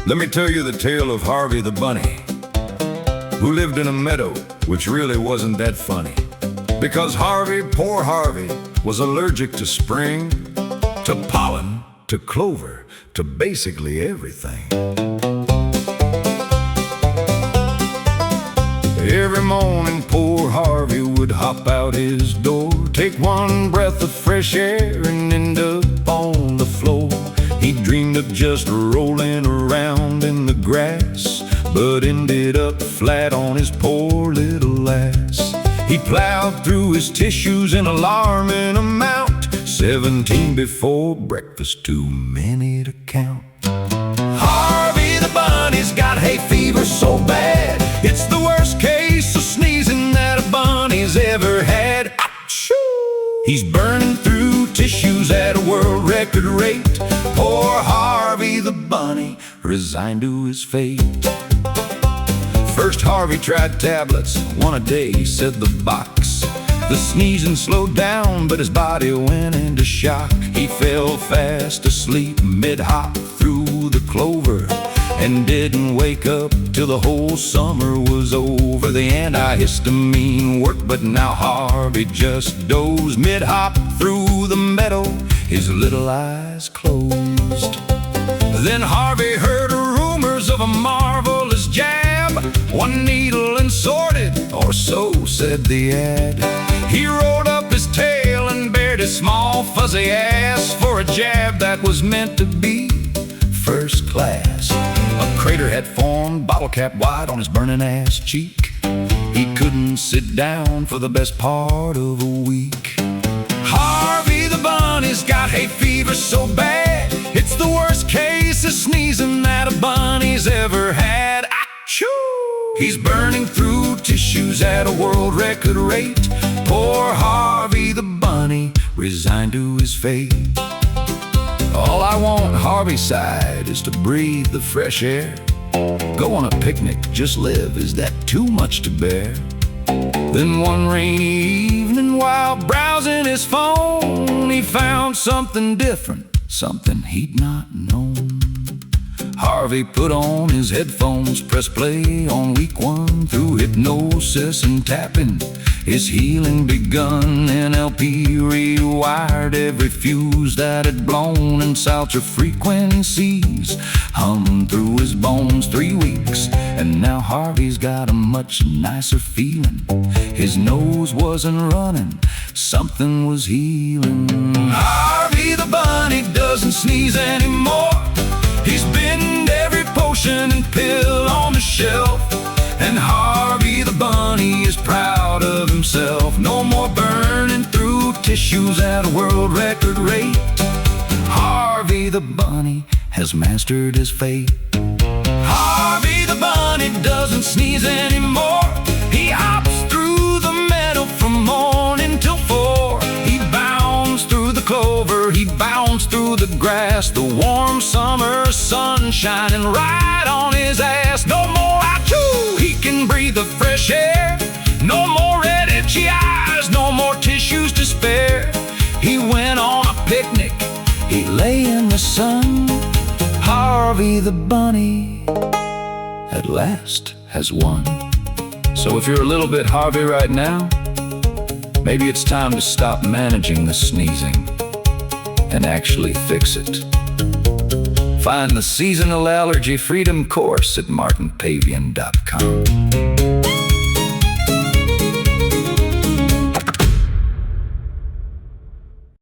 Let me tell you the tale of Harvey the Bunny, who lived in a meadow, which really wasn't that funny. Because Harvey, poor Harvey, was allergic to spring, to pollen, to clover, to basically everything. Every morning poor Harvey would hop out his door, take one breath of fresh air and end up on the floor. He dreamed of just rolling around in the grass, but ended up flat on his poor little ass. He plowed through his tissues in alarming amount, 17 before breakfast, too many to count. Harvey the Bunny's got hay fever so bad, it's the worst case of sneezing that a bunny's ever had. Achoo! He's burning through tissues at a world record rate. Poor Harvey the Bunny resigned to his fate. First Harvey tried tablets, one a day, said the box. The sneezing slowed down, but his body went into shock. He fell fast asleep mid-hop through the clover, and didn't wake up till the whole summer was over. The antihistamine worked, but now Harvey just dozed mid-hop through the meadow, his little eyes closed. Then Harvey heard rumors of a marvelous jab, one needle and sorted, or so said the ad. He rolled up his tail and bared his small fuzzy ass for a jab that was meant to be first class. A crater had formed, bottle cap wide on his burning ass cheek. He couldn't sit down for the best part of a week. Harvey the Bunny's got hay fever so bad, it's the worst case of sneezing that a bunny's ever had. Achoo! He's burning through tissues at a world record rate. Poor Harvey the Bunny resigned to his fate. All I want, Harvey sighed, is to breathe the fresh air. Go on a picnic, just live, is that too much to bear? Then one rainy evening, while browsing his phone, he found something different, something he'd not known. Harvey put on his headphones, pressed play on week 1. Through hypnosis and tapping, his healing begun. NLP rewired every fuse that had blown, and ultra frequencies hummed through his bones. 3 weeks, and now Harvey's got a much nicer feeling. His nose wasn't running, something was healing. Harvey the Bunny doesn't sneeze anymore. He's binned every potion and pill on the shelf, and Harvey the Bunny is proud of himself. No more burning through tissues at a world record rate. Harvey the Bunny has mastered his fate. Harvey the Bunny doesn't sneeze anymore. He hops through the meadow from morning till 4. He bounds through the clover, he bounds through the grass. The warm summer sun shining right on his ass. No more achoo, he can breathe the fresh air. No more red itchy eyes, no more tissues to spare. He went on a picnic, he lay in the sun. Harvey the Bunny at last has won. So if you're a little bit Harvey right now, maybe it's time to stop managing the sneezing and actually fix it. Find the seasonal allergy freedom course at martinpavian.com.